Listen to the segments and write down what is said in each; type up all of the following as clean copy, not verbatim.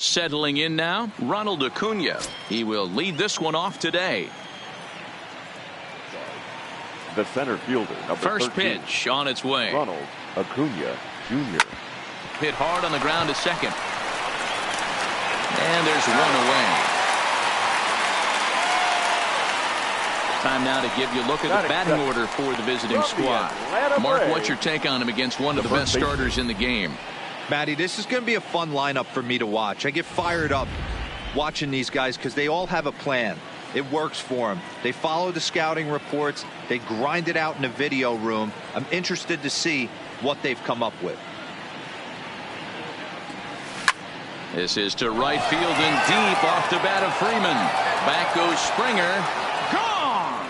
Settling in now, Ronald Acuna. He will lead this one off today. The center fielder, First 13, pitch on its way. Ronald Acuna Jr. Hit hard on the ground to second. And there's one away. Time now to give you a look at the batting order for the visiting squad. Mark, what's your take on him against one of the best starters in the game? Matty, this is going to be a fun lineup for me to watch. I get fired up watching these guys because they all have a plan. It works for them. They follow the scouting reports. They grind it out in the video room. I'm interested to see what they've come up with. This is to right field and deep off the bat of Freeman. Back goes Springer. Gone!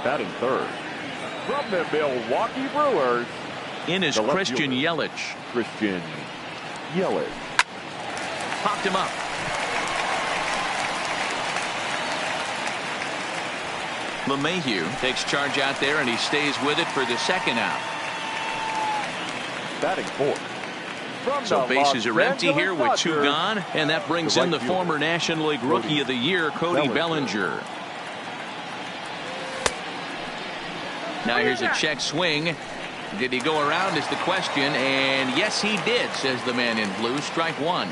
Batting third. From the Milwaukee Brewers. In is Christian Yelich. Christian Yelich. Popped him up. LeMahieu takes charge out there, and he stays with it for the second out. Batting fourth. So bases are empty here with two gone, and that brings in the former National League Rookie of the Year, Cody Bellinger. Now here's a check swing. Did he go around is the question, and yes he did, says the man in blue. Strike one.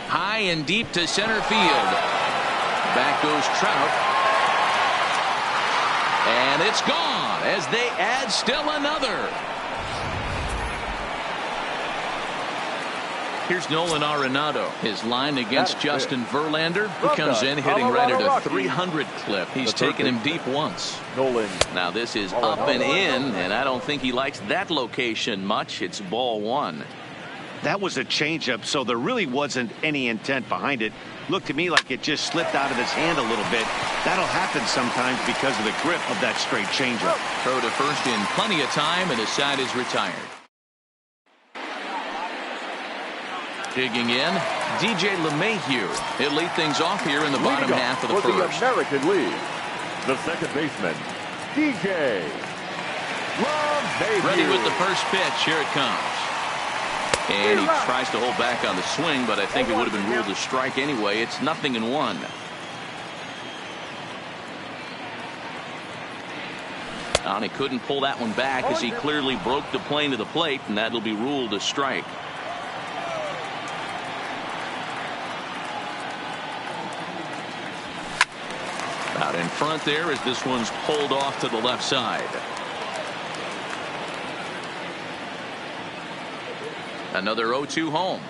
High and deep to center field. Back goes Trout. And it's gone as they add still another. Here's Nolan Arenado. His line against Justin Verlander, who comes in hitting right at a 300 clip. He's taken him deep once. Nolan. Now this is up and in, and I don't think he likes that location much. It's ball one. That was a changeup, so there really wasn't any intent behind it. Looked to me like it just slipped out of his hand a little bit. That'll happen sometimes because of the grip of that straight changeup. Throw to first in plenty of time, and his side is retired. Digging in, DJ LeMahieu. He'll lead things off here in the bottom half of the first. The American League, the second baseman, DJ LeMahieu. Ready with the first pitch. Here it comes. And he tries to hold back on the swing, but I think it would have been ruled a strike anyway. It's 0-1. And he couldn't pull that one back as he clearly broke the plane to the plate, and that'll be ruled a strike. Out in front there as this one's pulled off to the left side. Another 0-2 home.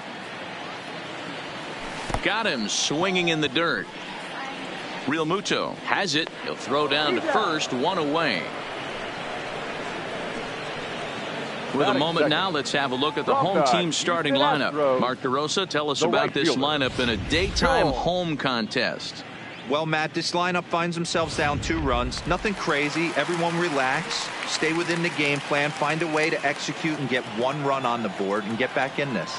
Got him swinging in the dirt. Real Muto has it. He'll throw down to first. One away. With a moment now, let's have a look at the home team starting lineup. Mark DeRosa, tell us about this lineup in a daytime home contest. Well, Matt, this lineup finds themselves down 2 runs. Nothing crazy. Everyone relax. Stay within the game plan. Find a way to execute and get 1 run on the board and get back in this.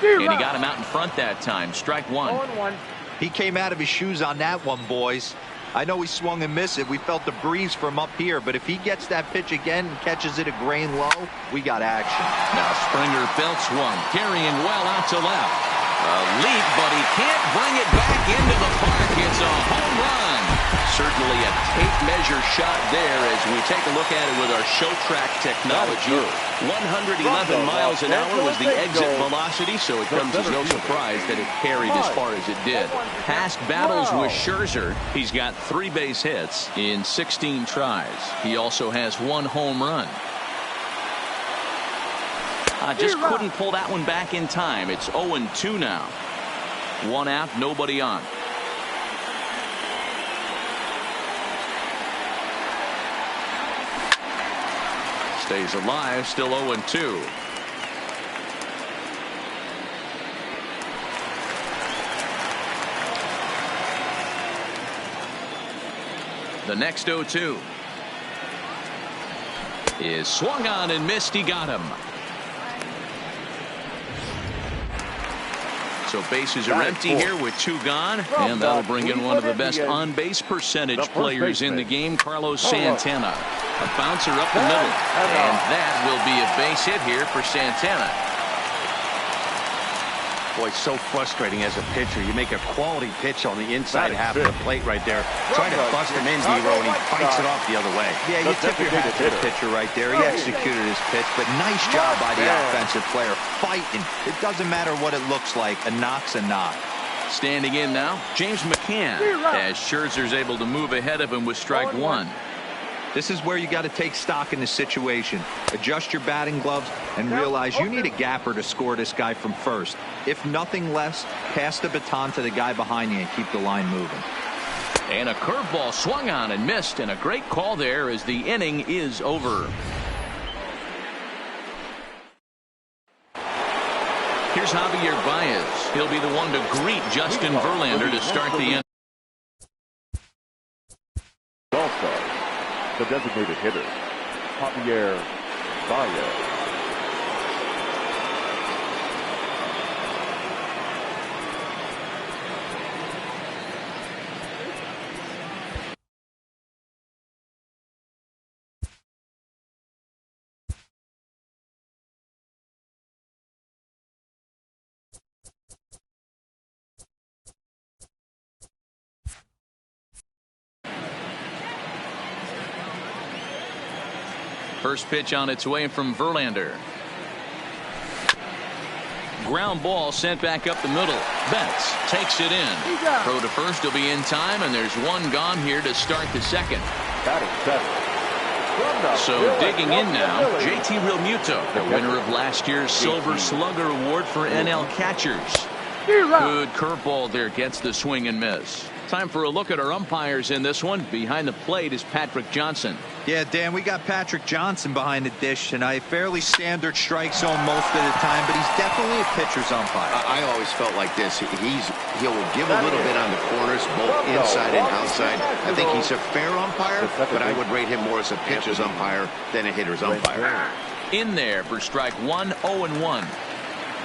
And he got him out in front that time. Strike one. He came out of his shoes on that one, boys. I know he swung and missed it. We felt the breeze from up here, but if he gets that pitch again and catches it a grain low, we got action. Now Springer belts one, carrying well out to left. A leap, but he can't bring it back into the park. It's a home run. Certainly a tape measure shot there as we take a look at it with our show track technology. 111 miles an hour was the exit velocity, so it comes as no surprise that it carried as far as it did. Past battles with Scherzer, he's got 3 base hits in 16 tries. He also has 1 home run. Just couldn't pull that one back in time. It's 0-2 now. 1 out, nobody on. Stays alive, still 0-2. The next 0-2 is swung on and missed. He got him. So bases are empty here with 2 gone, and that'll bring in one of the best on-base percentage players in the game, Carlos Santana. A bouncer up the middle, and that will be a base hit here for Santana. Boy, so frustrating as a pitcher. You make a quality pitch on the inside half of the plate right there. Try to bust him in, D-Row, and he fights it off the other way. Yeah, you tip your hat to the pitcher right there. He executed his pitch, but nice job by the offensive player. Fighting. It doesn't matter what it looks like. A knock's a knock. Standing in now, James McCann, as Scherzer's able to move ahead of him with strike 1. This is where you got to take stock in the situation. Adjust your batting gloves and realize you need a gapper to score this guy from first. If nothing less, pass the baton to the guy behind you and keep the line moving. And a curveball swung on and missed, and a great call there as the inning is over. Here's Javier Baez. He'll be the one to greet Justin Verlander to start the inning. The designated hitter, Javier Baez. First pitch on its way from Verlander. Ground ball sent back up the middle. Betts takes it in. Throw to first will be in time, and there's 1 gone here to start the second. So digging in now, JT Realmuto, the winner of last year's Silver Slugger Award for NL catchers. Good curveball there, gets the swing and miss. Time for a look at our umpires in this one. Behind the plate is Patrick Johnson. Yeah, Dan, we got Patrick Johnson behind the dish, and a fairly standard strike zone most of the time, but he's definitely a pitcher's umpire. I always felt like this. He'll give a little bit on the corners, both inside and outside. I think he's a fair umpire, but I would rate him more as a pitcher's umpire than a hitter's umpire. In there for strike 1, 0-1.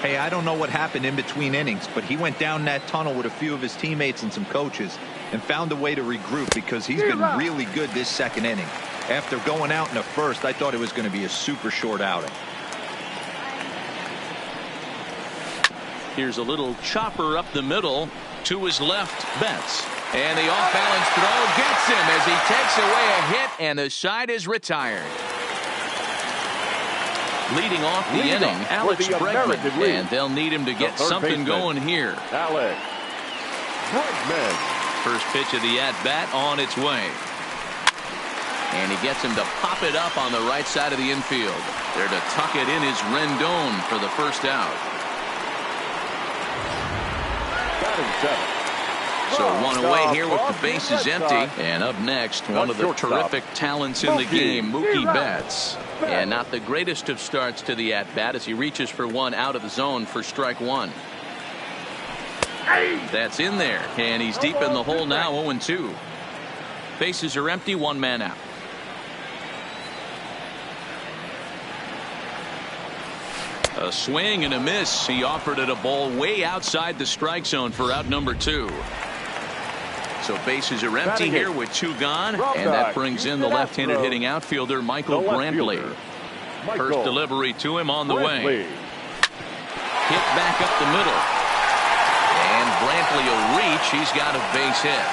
Hey, I don't know what happened in between innings, but he went down that tunnel with a few of his teammates and some coaches and found a way to regroup because he's been really good this second inning. After going out in the first, I thought it was going to be a super short outing. Here's a little chopper up the middle to his left, Betts. And the off-balance throw gets him as he takes away a hit, and the side is retired. Leading off the inning, Alex Bregman, and they'll need him to get something going here. Alex Bregman. First pitch of the at-bat on its way. And he gets him to pop it up on the right side of the infield. There to tuck it in is Rendon for the first out. So 1 away here with the bases empty. And up next, one of the terrific talents in the game, Mookie Betts. And not the greatest of starts to the at-bat as he reaches for 1 out of the zone for strike 1. That's in there, and he's deep in the hole now, 0-2. Bases are empty, 1 man out. A swing and a miss. He offered it a ball way outside the strike zone for out number 2. So bases are empty here with 2 gone, and that brings in the left-handed hitting outfielder Michael Brandley. First delivery to him on the way. Hit back up the middle. And Brandley will reach. He's got a base hit.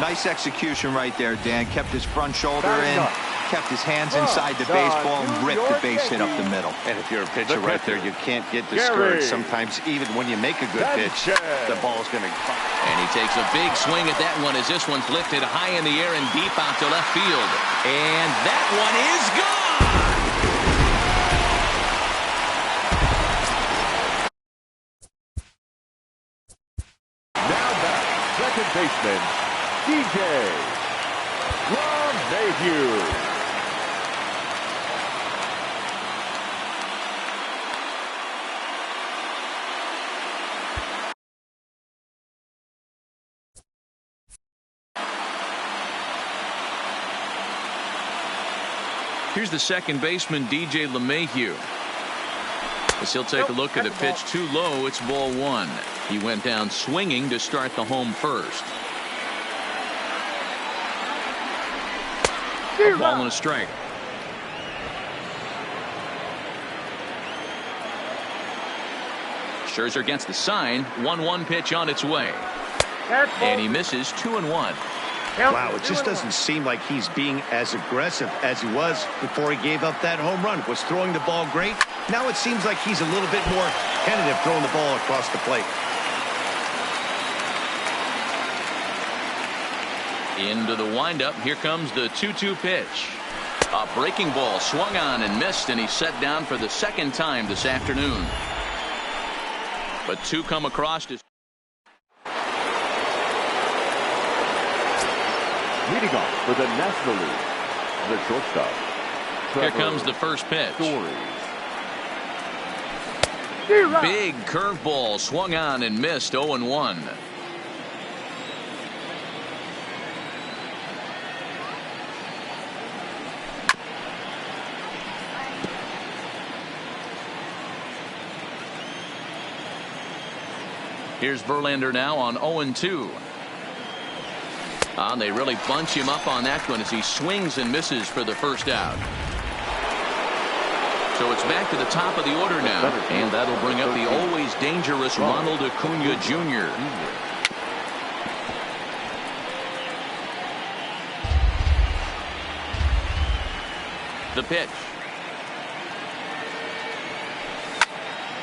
Nice execution right there, Dan. Kept his front shoulder in, kept his hands inside the baseball, and ripped the base hit up the middle. And if you're a pitcher right there, you can't get discouraged. Sometimes even when you make a good pitch, the ball's going to... And he takes a big swing at that one as this one's lifted high in the air and deep out to left field. And that one is gone! Now back, second baseman, DJ LeMahieu. Here's the second baseman, DJ LeMahieu. As he'll take a look at the pitch too low. It's ball one. He went down swinging to start the home first. A ball and a strike. Scherzer gets the sign. 1-1 pitch on its way. And he misses 2-1. Wow, it just doesn't seem like he's being as aggressive as he was before he gave up that home run. Was throwing the ball great. Now it seems like he's a little bit more tentative throwing the ball across the plate. Into the windup. Here comes the 2-2 pitch. A breaking ball swung on and missed, and he's set down for the second time this afternoon. But two come across to. Leading off for the National League, the shortstop. Here comes the first pitch. Big curveball swung on and missed. 0-1. Here's Verlander now on 0-2. They really bunch him up on that one as he swings and misses for the first out. So it's back to the top of the order now, and that'll bring up the always dangerous Ronald Acuna Jr. The pitch.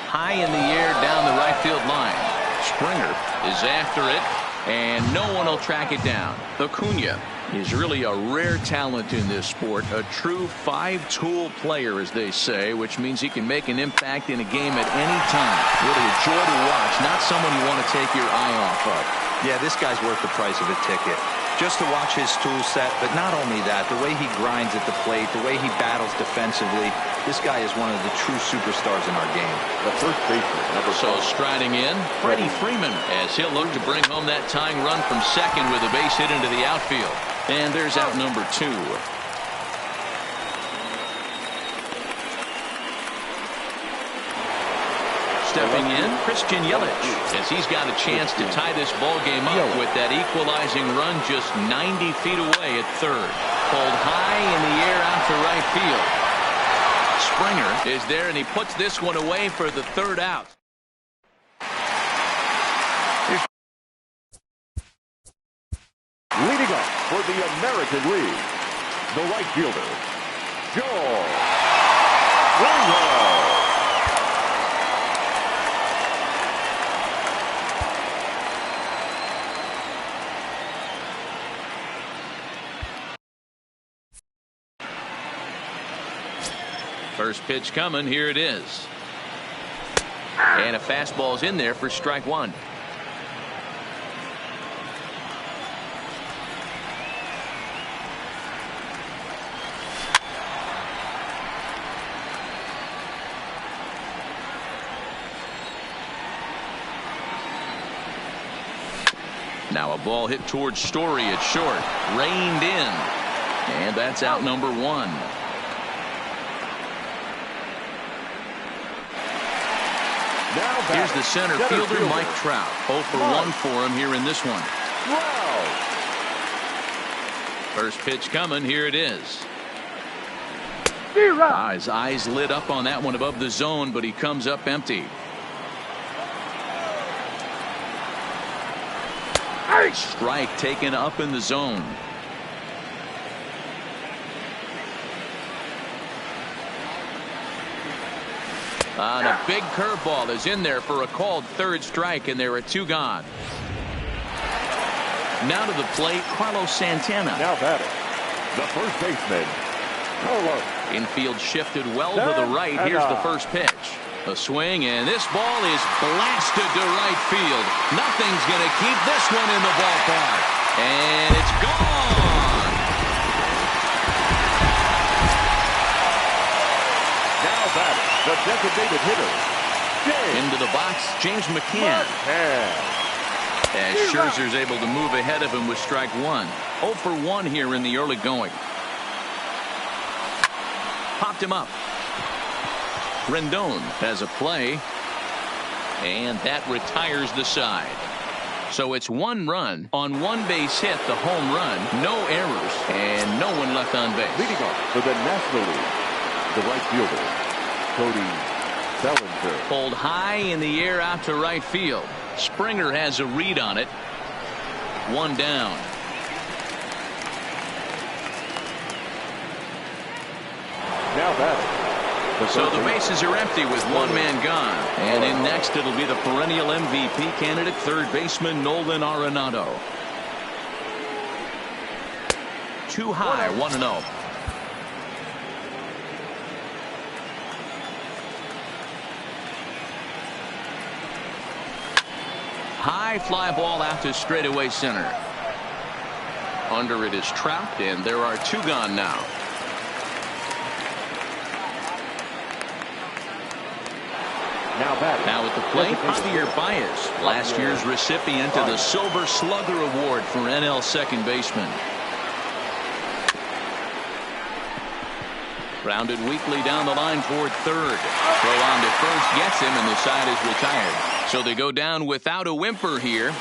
High in the air down the right field line. Springer is after it, and no one will track it down. Acuna is really a rare talent in this sport, a true five-tool player, as they say, which means he can make an impact in a game at any time. Really a joy to watch, not someone you want to take your eye off of. Yeah, this guy's worth the price of a ticket. Just to watch his tool set, but not only that, the way he grinds at the plate, the way he battles defensively, this guy is one of the true superstars in our game. The first baseman, number 4. So striding in, Freddie Freeman, as he'll look to bring home that tying run from second with a base hit into the outfield. And there's out number 2. Stepping in, Christian Yelich, as he's got a chance to tie this ball game up with that equalizing run just 90 feet away at third. Pulled high in the air out to right field. Springer is there, and he puts this one away for the third out. Leading up for the American League, the right fielder, Joe Ronald. First pitch coming. Here it is. And a fastball's in there for strike one. Now a ball hit towards Story at short. Reined in. And that's out number 1. Here's the center fielder, Mike Trout. 0 for 1 for him here in this one. Wow. First pitch coming. Here it is. His eyes lit up on that one above the zone, but he comes up empty. Strike taken up in the zone. And a big curveball is in there for a called third strike, and there are 2 gone. Now to the plate, Carlos Santana. Now batting, the first baseman, Carlos. Infield shifted well to the right. Here's the first pitch. A swing, and this ball is blasted to right field. Nothing's going to keep this one in the ballpark. And it's gone. Now batting, the designated hitter, into the box, James McCann. As Scherzer's able to move ahead of him with strike 1. 0 for 1 here in the early going. Popped him up. Rendon has a play, and that retires the side. So it's 1 run on 1 base hit, the home run, no errors, and no one left on base. Leading off for the National League, the right fielder, Cody Bellinger. Pulled high in the air out to right field. Springer has a read on it. 1 down. Now batting. So the bases are empty with 1 man gone. And in next it'll be the perennial MVP candidate, third baseman Nolan Arenado. Too high, 1-0. High fly ball out to straightaway center. Under it is Trout, and there are 2 gone now. Now at the plate, Javier Baez, last year's recipient of the Silver Slugger Award for NL second baseman. Grounded weakly down the line toward third. Throw on to first gets him, and the side is retired. So they go down without a whimper here.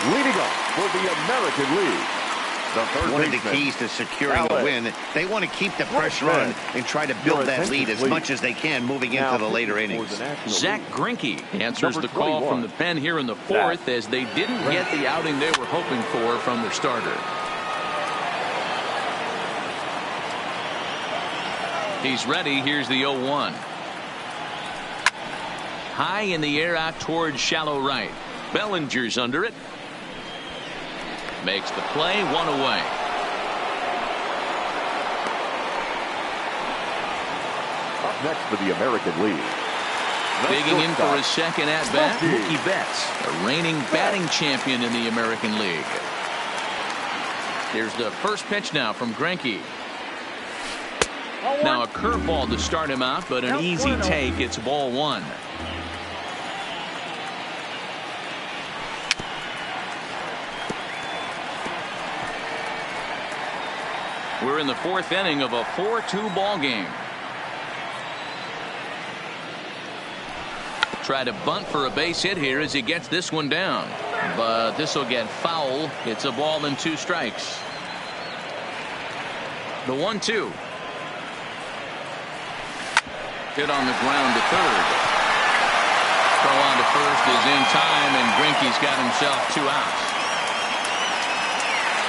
Leading up for the American League, the third One of the baseman, keys to securing a win, they want to keep the pressure on and try to build that lead as much as they can moving into the later innings. Zach Greinke answers the call from the pen here in the 4th, as they didn't get the outing they were hoping for from their starter. He's ready. Here's the 0-1. High in the air out towards shallow right. Bellinger's under it. Makes the play, 1 away. Up next for the American League. Digging in for his second at-bat, Mookie Betts, a reigning batting champion in the American League. Here's the first pitch now from Greinke. Now a curveball to start him out, but an easy take. It's ball 1. We're in the 4th inning of a 4-2 ball game. Try to bunt for a base hit here as he gets this one down, but this will get foul. It's a ball and 2 strikes. The 1-2. Hit on the ground to third. Throw on to first is in time, and Greinke's got himself 2 outs.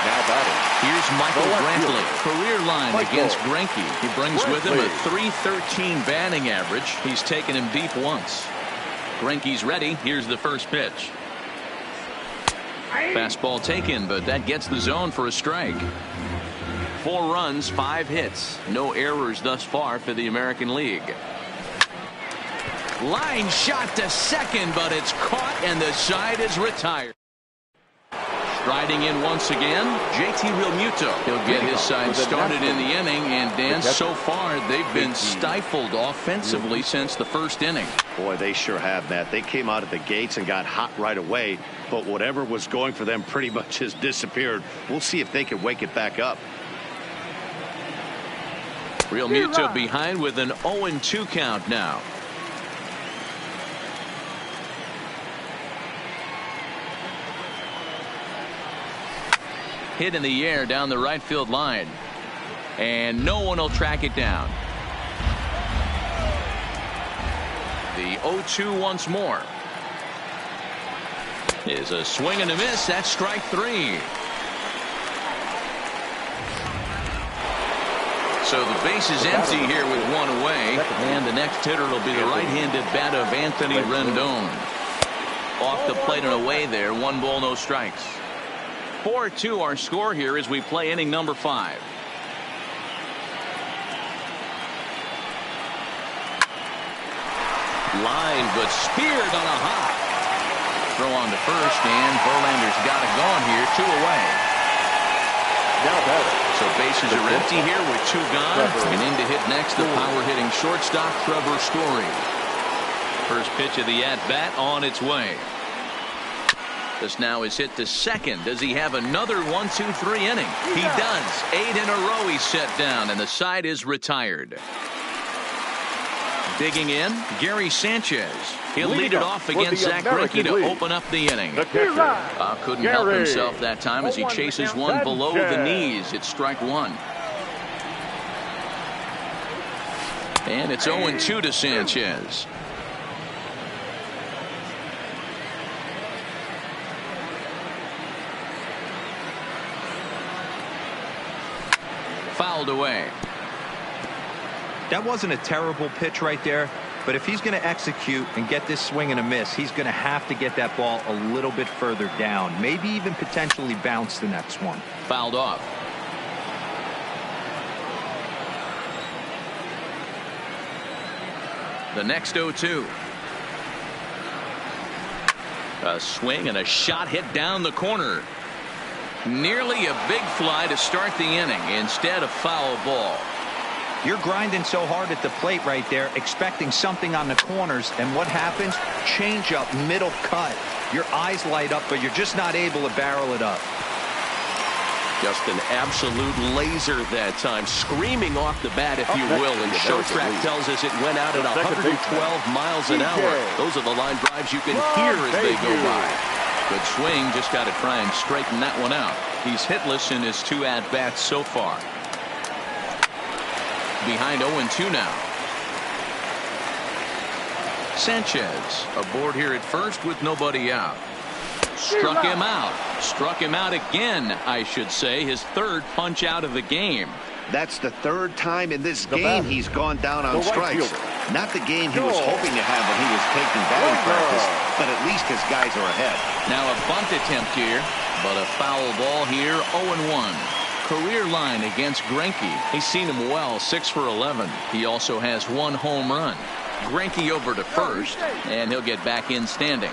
Now batting. Here's Michael Brandley, career line against Greinke. He brings with him a .313 batting average. He's taken him deep once. Greinke's ready. Here's the first pitch. Fastball taken, but that gets the zone for a strike. 4 runs, 5 hits. No errors thus far for the American League. Line shot to second, but it's caught, and the side is retired. Striding in once again, JT Realmuto. He'll get his side started in the inning, and Dan, so far they've been stifled offensively since the first inning. Boy, they sure have, Matt. They came out of the gates and got hot right away, but whatever was going for them pretty much has disappeared. We'll see if they can wake it back up. Realmuto behind with an 0-2 count now. Hit in the air down the right field line, and no one will track it down. The 0-2 once more is a swing and a miss. That's strike 3. So the base is empty here with 1 away, and the next hitter will be the right-handed bat of Anthony Rendon. Off the plate and away there. 1 ball, no strikes. 4-2 our score here as we play inning number 5. Line, but speared on a hop. Throw on to first, and Verlander's got it going here. 2 away. Now batting. So bases are empty here with 2 gone. And in to hit next, the power-hitting shortstop, Trevor Story. First pitch of the at-bat on its way. This now is hit to second. Does he have another 1-2-3 inning? He does. 8 in a row he's set down, and the side is retired. Digging in, Gary Sanchez. He'll lead it off against Zach Greinke to open up the inning. Couldn't help himself that time as he chases one below the knees. It's strike one. And it's 0-2 to Sanchez. Fouled away. That wasn't a terrible pitch right there, but if he's going to execute and get this swing and a miss, he's going to have to get that ball a little bit further down, maybe even potentially bounce the next one. Fouled off. The next 0-2. A swing and a shot hit down the corner. Nearly a big fly to start the inning. Instead, a foul ball. You're grinding so hard at the plate right there, expecting something on the corners, and what happens? Change up, middle cut. Your eyes light up, but you're just not able to barrel it up. Just an absolute laser that time, screaming off the bat, if you will. And Show Track tells us it went out at 112 miles an hour. Those are the line drives you can hear as they go by. Good swing, just got to try and straighten that one out. He's hitless in his 2 at-bats so far. Behind 0-2 now. Sanchez aboard here at first with nobody out. Struck him out. Struck him out again, I should say. His 3rd punch out of the game. That's the 3rd time in this game he's gone down on strikes. Not the game he was hoping to have when he was taking batting practice, but at least his guys are ahead. Now a bunt attempt here, but a foul ball here, 0-1. Career line against Greinke. He's seen him well, 6 for 11. He also has 1 home run. Greinke over to first, and he'll get back in standing.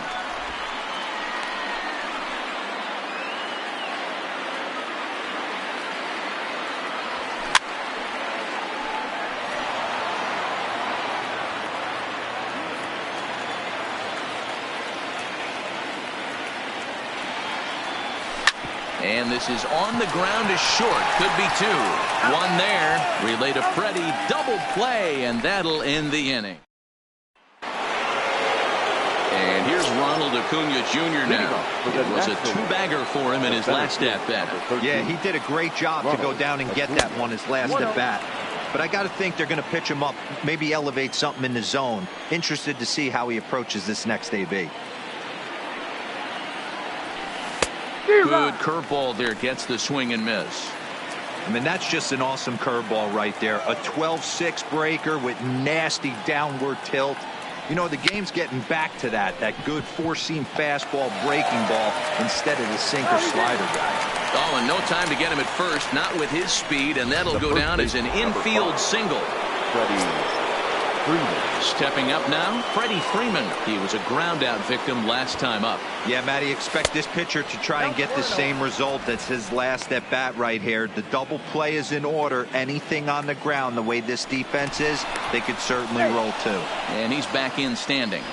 And this is on the ground is short. Could be 2. 1 there. Relay to Freddie. Double play, and that'll end the inning. And here's Ronald Acuna Jr. now. It was a 2-bagger for him in his last at-bat. Yeah, he did a great job to go down and get that one his last at-bat. But I got to think they're going to pitch him up, maybe elevate something in the zone. Interested to see how he approaches this next AB. Good curveball there, gets the swing and miss. I mean, that's just an awesome curveball right there. A 12-6 breaker with nasty downward tilt. You know, the game's getting back to that good 4-seam fastball breaking ball instead of the sinker slider guy. Oh, and no time to get him at first, not with his speed, and that'll go down as an infield single. Stepping up now, Freddie Freeman. He was a ground-out victim last time up. Yeah, Matty, expect this pitcher to try and get the same result as his last at-bat right here. The double play is in order. Anything on the ground, the way this defense is, they could certainly roll too. And he's back in standing.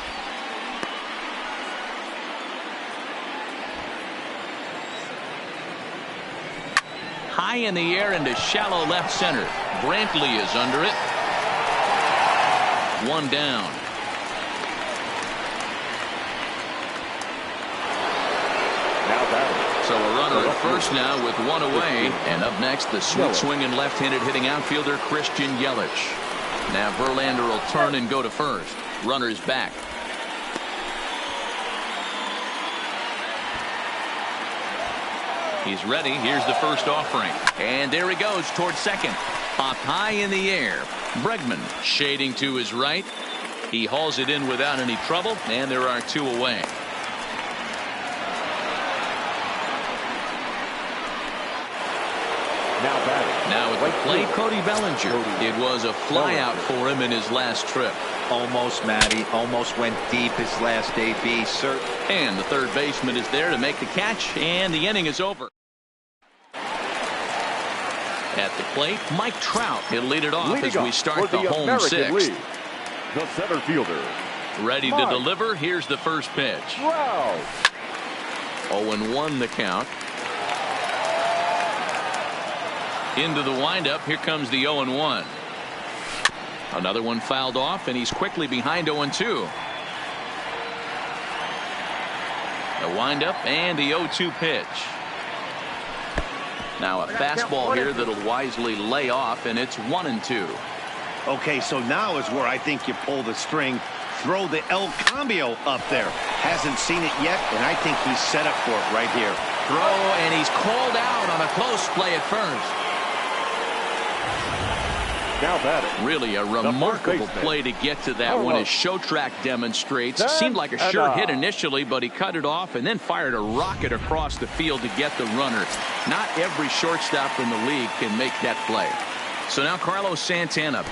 High in the air into shallow left center. Brandley is under it. 1 down. So a runner at first now with 1 away. And up next, the sweet swinging left-handed hitting outfielder Christian Yelich. Now Verlander will turn and go to first. Runner's back. He's ready. Here's the first offering. And there he goes towards second. Popped high in the air. Bregman shading to his right. He hauls it in without any trouble, and there are 2 away. Now at the plate, Cody Bellinger. It was a fly out for him in his last trip. Almost, Matty. Almost went deep his last AB. And the third baseman is there to make the catch, and the inning is over. At the plate, Mike Trout. He'll lead it off as we start the home 6th. The center fielder. Ready to deliver. Here's the first pitch. 0-1 the count. Into the windup. Here comes the 0-1. Another one fouled off, and he's quickly behind 0-2. The windup and the 0-2 pitch. Now a fastball here that'll wisely lay off, and it's 1-2. Okay, so now is where I think you pull the string. Throw the El Cambio up there. Hasn't seen it yet, and I think he's set up for it right here. Throw, and he's called out on a close play at first. Now batting. Really a remarkable play to get to that one, as Show Track demonstrates. Seemed like a sure hit initially, but he cut it off and then fired a rocket across the field to get the runner. Not every shortstop in the league can make that play. So now Carlos Santana.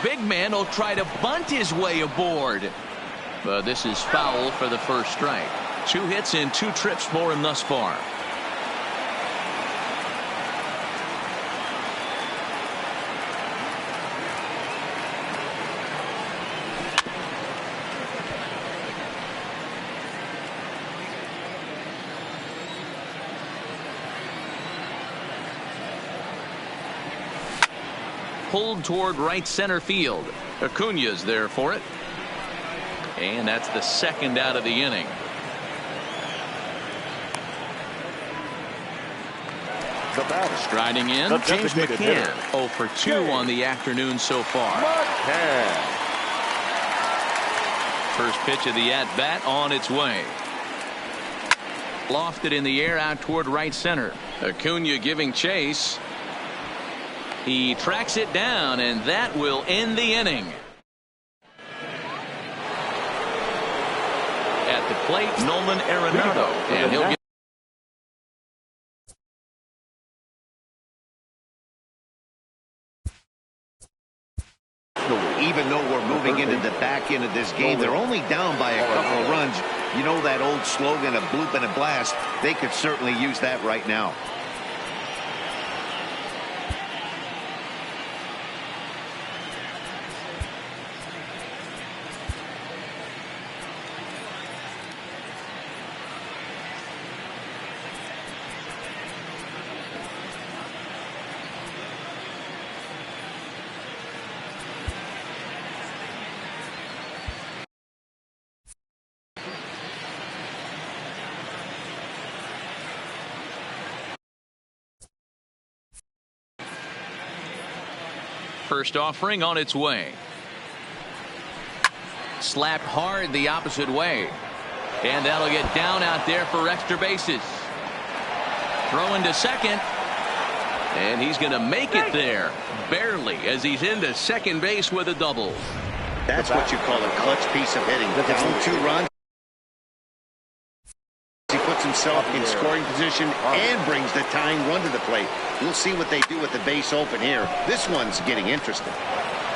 Big man will try to bunt his way aboard. But this is foul for the first strike. 2 hits and 2 trips for him thus far. Pulled toward right center field. Acuna's there for it. And that's the second out of the inning. The batter. Striding in, James McCann. 0 for 2 on the afternoon so far. First pitch of the at-bat on its way. Lofted in the air out toward right center. Acuna giving chase. He tracks it down, and that will end the inning. At the plate, Nolan Arenado, and he'll get. Even though we're moving into the back end of this game, they're only down by a couple of runs. You know that old slogan, a bloop and a blast? They could certainly use that right now. First offering on its way. Slapped hard the opposite way. And that'll get down out there for extra bases. Throwing to second. And he's going to make it there. Barely, as he's into second base with a double. That's what you call a clutch piece of hitting. Down 2 runs. He puts himself in scoring position and brings the tying run to the plate. We'll see what they do with the base open here. This one's getting interesting.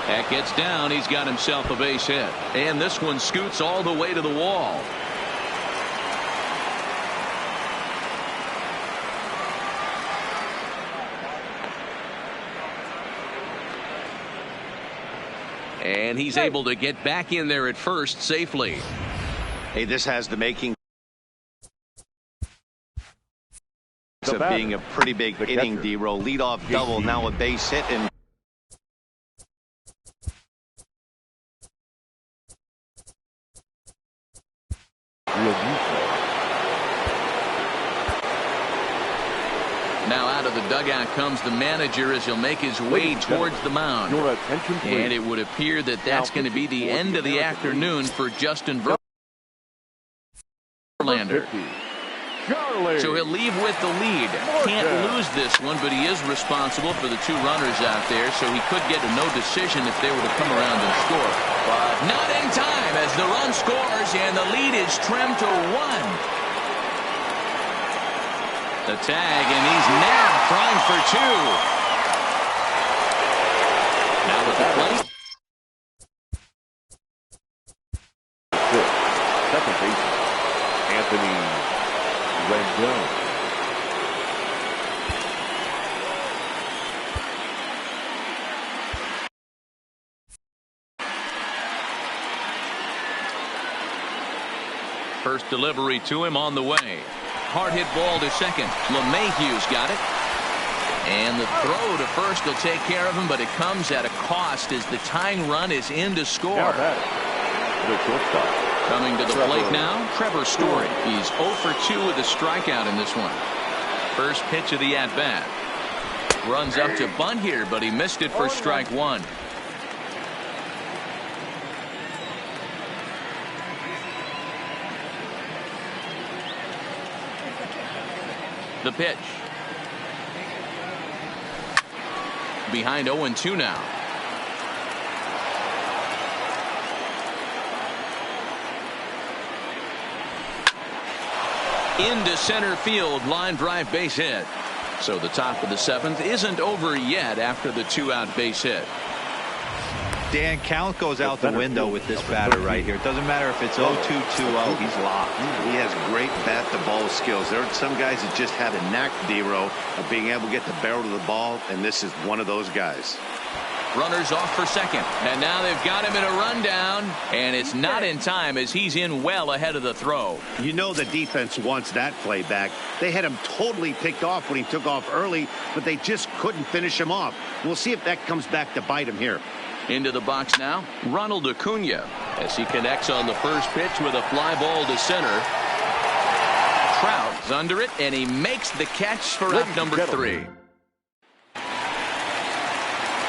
That gets down. He's got himself a base hit. And this one scoots all the way to the wall. And he's able to get back in there at first safely. Hey, this has the making of being a pretty big inning, D-roll. Leadoff double, now a base hit, and now out of the dugout comes the manager as he'll make his way towards the mound. And it would appear that that's going to be the end of the afternoon for Justin Verlander. So he'll leave with the lead. Can't lose this one, but he is responsible for the 2 runners out there, so he could get a no decision if they were to come around and score. But not in time as the run scores, and the lead is trimmed to 1. The tag, and he's now trying for 2. Now with the plate. Second base, Anthony Rendon. First delivery to him on the way. hard hit ball to second. LeMahieu's got it. And the throw to first will take care of him, but it comes at a cost as the tying run is in to score. Coming to the plate now, Trevor Story. He's 0 for 2 with a strikeout in this one. First pitch of the at-bat. Runs up to bunt here, but he missed it for strike one. The pitch. Behind 0-2 now. Into center field, line drive base hit. So the top of the 7th isn't over yet after the 2-out base hit. Dan, count goes out the window with this batter right here. It doesn't matter if it's 0-2, 2-0. He's locked. He has great bat-to-ball skills. There are some guys that just have a knack, D-Row, of being able to get the barrel to the ball, and this is one of those guys. Runners off for second. And now they've got him in a rundown. And it's not in time as he's in well ahead of the throw. You know the defense wants that play back. They had him totally picked off when he took off early, but they just couldn't finish him off. We'll see if that comes back to bite him here. Into the box now, Ronald Acuna, as he connects on the first pitch with a fly ball to center. Trout's under it, and he makes the catch for out number 3.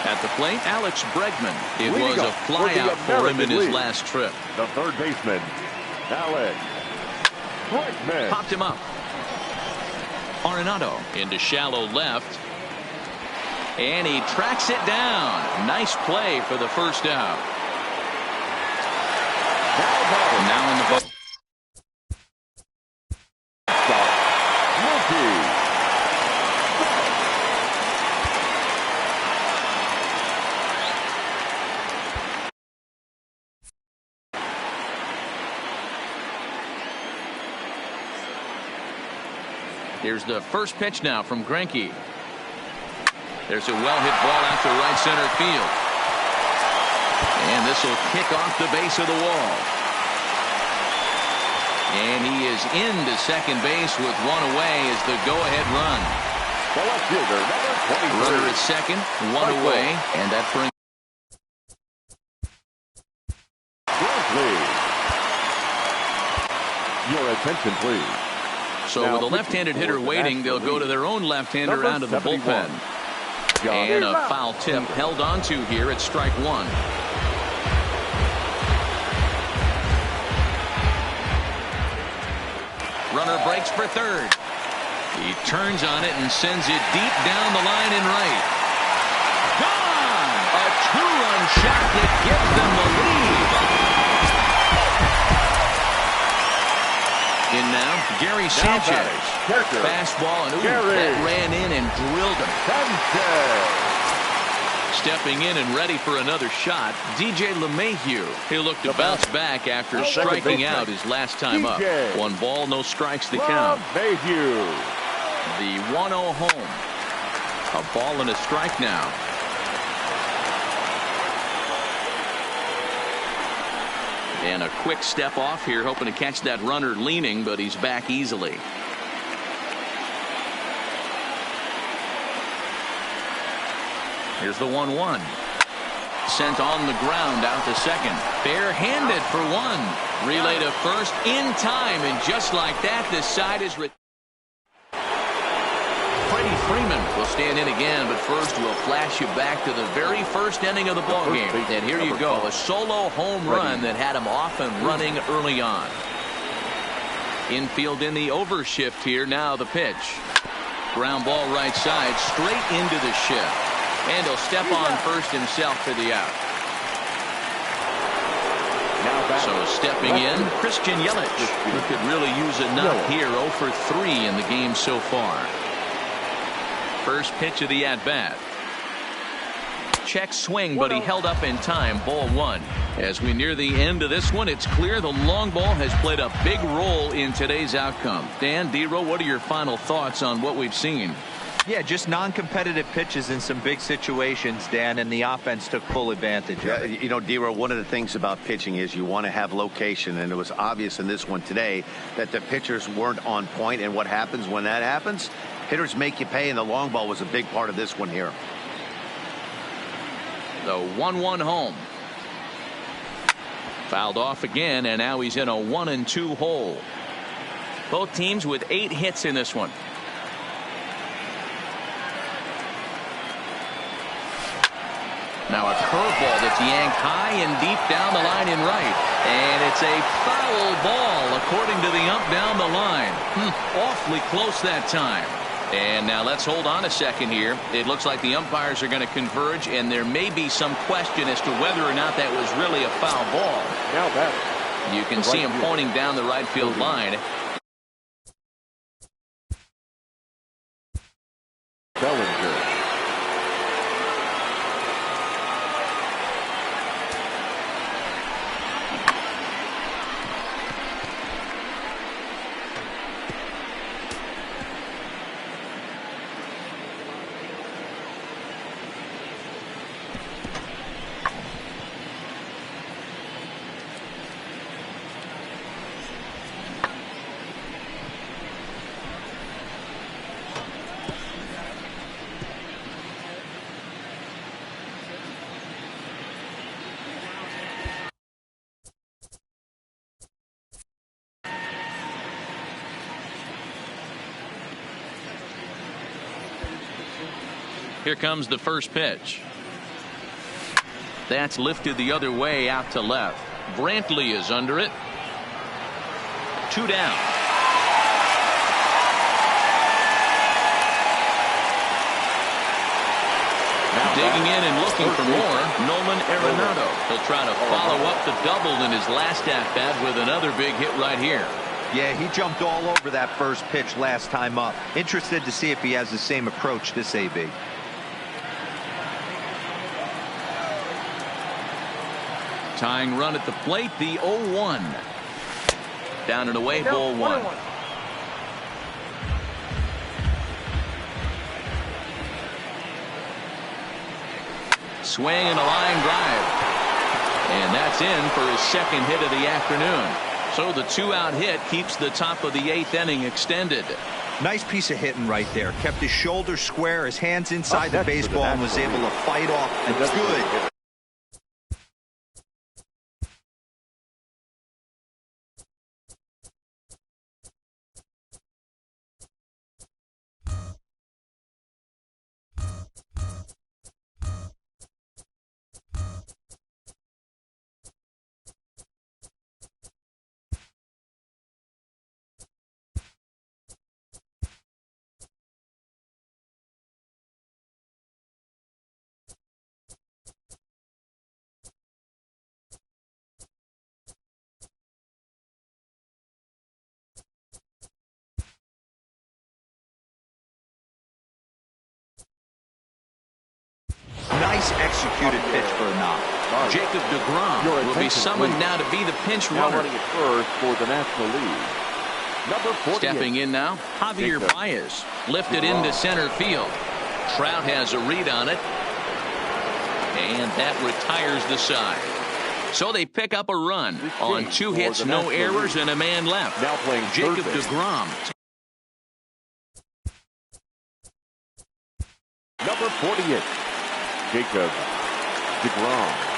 At the plate, Alex Bregman. It was a flyout for him in his last trip. The third baseman, Alex Bregman. Popped him up. Arenado into shallow left. And he tracks it down. Nice play for the first out. Now in the box. Here's the first pitch now from Greinke. There's a well-hit ball out to right center field. And this will kick off the base of the wall. And he is into second base with one away as the go-ahead run. The left fielder, number 23. Runner at second, one away, and that brings your attention, please. So now, with a left-handed hitter waiting, they'll go to their own left-hander out of the bullpen. And a foul tip held onto here at strike one. Runner breaks for third. He turns on it and sends it deep down the line in right. Gone! A two-run shot that gives them the lead. In now, Gary Sanchez. Fastball, and that ran in and drilled him. Stepping in and ready for another shot, DJ LeMahieu. He'll look to bounce back after striking out his last time up. 1 ball, no strikes to count. The 1-0 home. A ball and a strike now. And a quick step off here, hoping to catch that runner leaning, but he's back easily. Here's the 1-1. Sent on the ground out to second. Bare-handed for one. Relay to first in time, and just like that, this side is Freddie Freeman will stand in again, but first we'll flash you back to the very first inning of the ballgame. And here you go, a solo home run that had him off and running early on. Infield in the overshift here. Now the pitch. Ground ball right side, straight into the shift. And he'll step on first himself for the out. So stepping in, Christian Yelich, who could really use a nut here. 0 for 3 in the game so far. First pitch of the at-bat. Check swing, but he held up in time. Ball 1. As we near the end of this one, it's clear the long ball has played a big role in today's outcome. Dan, D-Row, what are your final thoughts on what we've seen? Yeah, just non-competitive pitches in some big situations, Dan, and the offense took full advantage of it. You know, D-Row, one of the things about pitching is you want to have location, and it was obvious in this one today that the pitchers weren't on point, and what happens when that happens? Hitters make you pay, and the long ball was a big part of this one here. The 1-1 home. Fouled off again, and now he's in a 1-2 hole. Both teams with 8 hits in this one. Now a curveball that's yanked high and deep down the line in right. And it's a foul ball according to the ump down the line. Awfully close that time. And now let's hold on a second here. It looks like the umpires are going to converge, and there may be some question as to whether or not that was really a foul ball. Now that you can see him pointing down the right field line. Bellinger. Here comes the first pitch. That's lifted the other way out to left. Brandley is under it. 2 down. Now digging in and looking for more, Nolan Arenado. He'll try to follow up the double in his last at-bat with another big hit right here. Yeah, he jumped all over that first pitch last time up. Interested to see if he has the same approach this AB. Tying run at the plate, the 0-1. Down and away, ball 1. Swing and a line drive. And that's in for his second hit of the afternoon. So the 2-out hit keeps the top of the 8th inning extended. Nice piece of hitting right there. Kept his shoulders square, his hands inside the baseball, and was able to fight off. And good. Nice executed pitch for a knock. Jacob deGrom will be summoned now to be the pinch runner. Running at first for the National League. Number 48. Stepping in now, Javier Baez lifted into center field. Trout has a read on it, and that retires the side. So they pick up a run on 2 hits, no errors, and a man left. Now playing Jacob deGrom. Number 48. Jacob deGrom.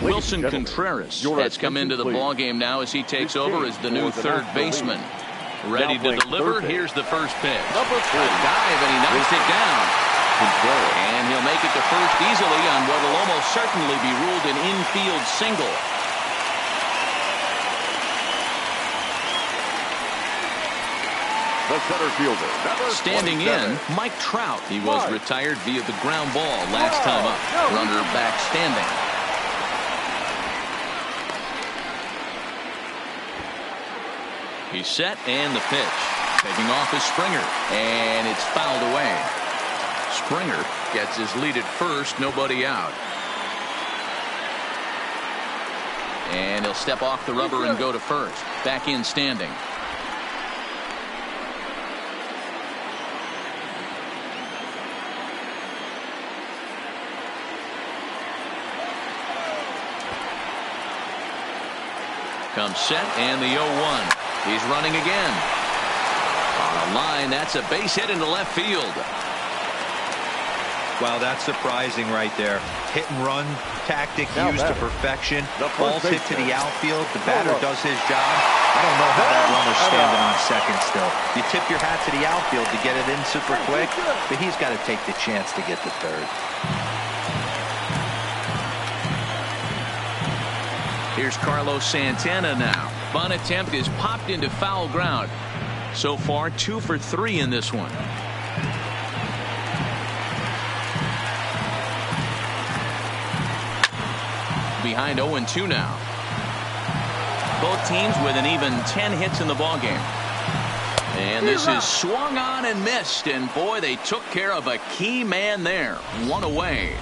Wilson Contreras has come into the ball game now as he takes over as the new third baseman. Ready to deliver. Here's the first pitch. A dive, and he knocks it down. And he'll make it to first easily on what will almost certainly be ruled an infield single. The center fielder, standing in, Mike Trout. He was retired via the ground ball last time up. Runner back standing. He's set, and the pitch. Taking off is Springer, and it's fouled away. Springer gets his lead at first, nobody out. And he'll step off the rubber and go to first. Back in standing. Comes set, and the 0-1. He's running again. On a line, that's a base hit into left field. Wow, that's surprising right there. Hit and run tactic used to perfection. Ball's hit to the outfield. The batter does his job. I don't know how that runner's standing on second still. You tip your hat to the outfield to get it in super quick, but he's got to take the chance to get to third. Here's Carlos Santana now. Bunt attempt is popped into foul ground. So far, 2 for 3 in this one. Behind 0-2 now. Both teams with an even 10 hits in the ballgame. And this is swung on and missed. And boy, they took care of a key man there. One away.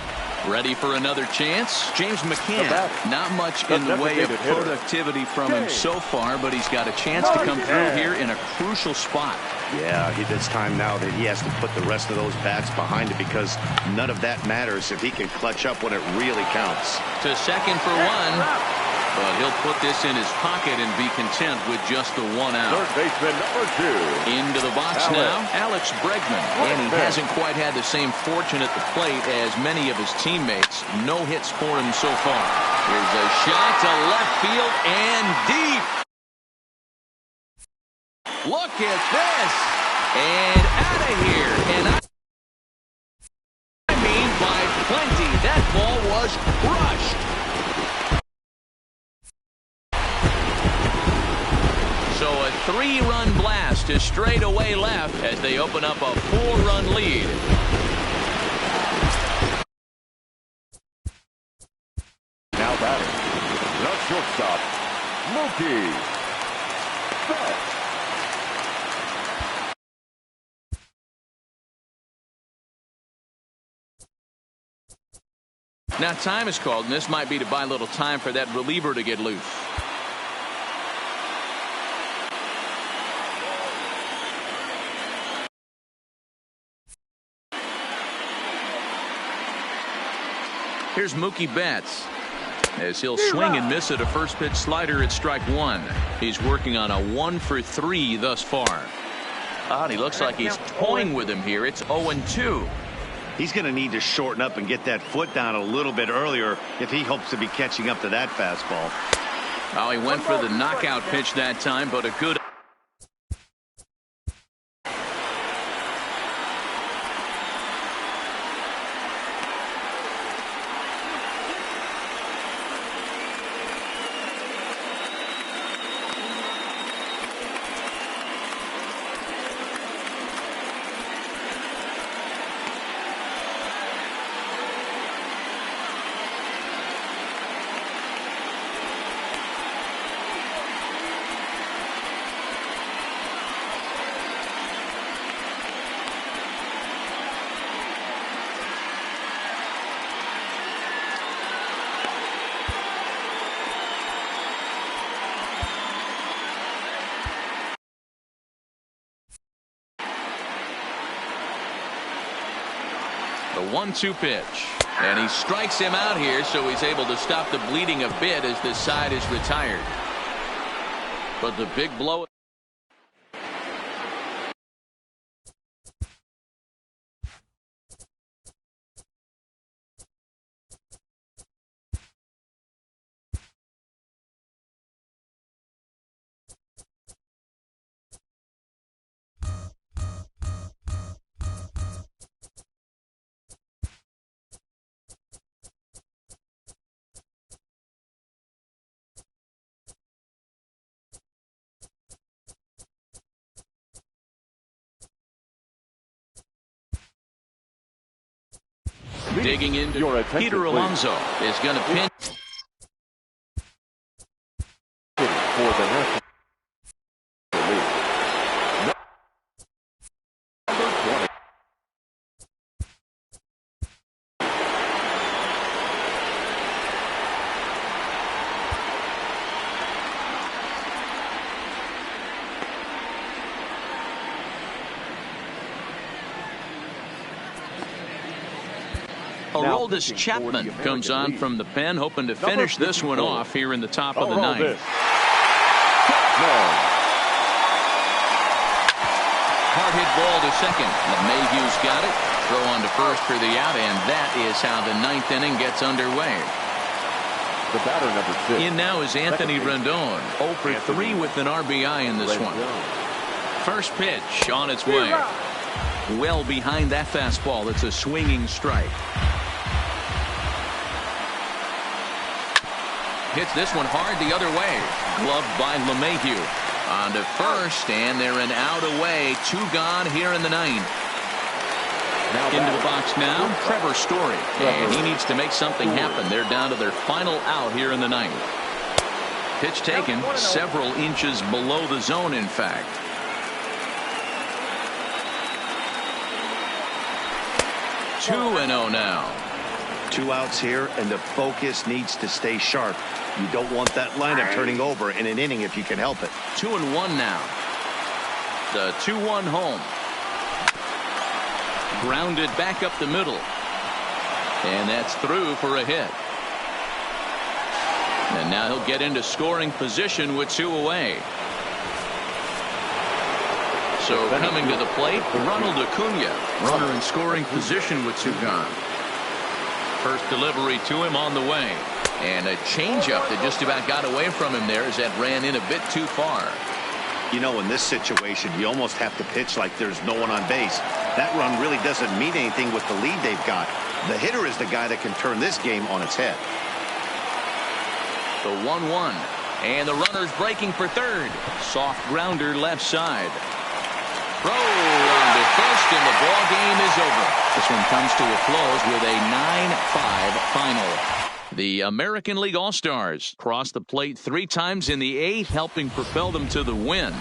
Ready for another chance? James McCann. Not much in the way of productivity from him so far, but he's got a chance to come through here in a crucial spot. Yeah, it's time now that he has to put the rest of those bats behind it, because none of that matters if he can clutch up when it really counts. To second for one, but he'll put this in his pocket and be content with just the 1 out. Third baseman number 2. Into the box now, Alex Bregman. And he hasn't quite had the same fortune at the plate as many of his teammates. No hits for him so far. Here's a shot to left field and deep. Look at this. And out of here. And I mean by plenty. That ball was crushed. So a 3-run blast to straightaway left as they open up a 4-run lead. Now batting, the shortstop, Mookie Betts. Now time is called, and this might be to buy a little time for that reliever to get loose. Here's Mookie Betts as he'll swing and miss at a first pitch slider at strike 1. He's working on a 1 for 3 thus far. And he looks like he's toying with him here. It's 0-2. He's going to need to shorten up and get that foot down a little bit earlier if he hopes to be catching up to that fastball. Oh, he went for the knockout pitch that time, but a good the 1-2 pitch. And he strikes him out here, so he's able to stop the bleeding a bit as this side is retired. But the big blow. Digging into Your attention, Peter please. Alonso is going to pinch. For the National League. Number 20. Aroldis Chapman comes on from the pen, hoping to finish this one off here in the top of the ninth. Hard hit ball to second. LeMahieu's got it. Throw on to first for the out, and that is how the ninth inning gets underway. The batter, number 6. In now is Anthony Rendon, 0 for 3 with an RBI in this one. First pitch on its way. Well behind that fastball. It's a swinging strike. Hits this one hard the other way. Gloved by LeMahieu. On to first, and they're an out away. 2 gone here in the ninth. Into the box now, Trevor Story. And he needs to make something happen. They're down to their final out here in the ninth. Pitch taken several inches below the zone, in fact. 2-0 now. 2 outs here, and the focus needs to stay sharp. You don't want that lineup turning over in an inning if you can help it. 2-1 now. The 2-1 home. Grounded back up the middle. And that's through for a hit. And now he'll get into scoring position with 2 away. So coming to the plate, Ronald Acuna. Runner in scoring position with 2 gone. First delivery to him on the way. And a changeup that just about got away from him there as that ran in a bit too far. You know, in this situation, you almost have to pitch like there's no one on base. That run really doesn't mean anything with the lead they've got. The hitter is the guy that can turn this game on its head. The 1-1. And the runner's breaking for third. Soft grounder left side. Throw on to first, and the ball game is over. This one comes to a close with a 9-5 final. The American League All-Stars crossed the plate 3 times in the 8th, helping propel them to the win.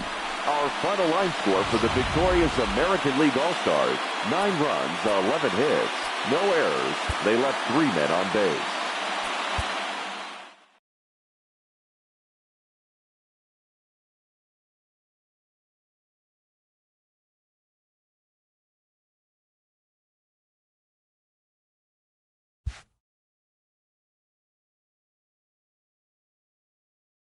Our final line score for the victorious American League All-Stars: 9 runs, 11 hits, no errors. They left 3 men on base.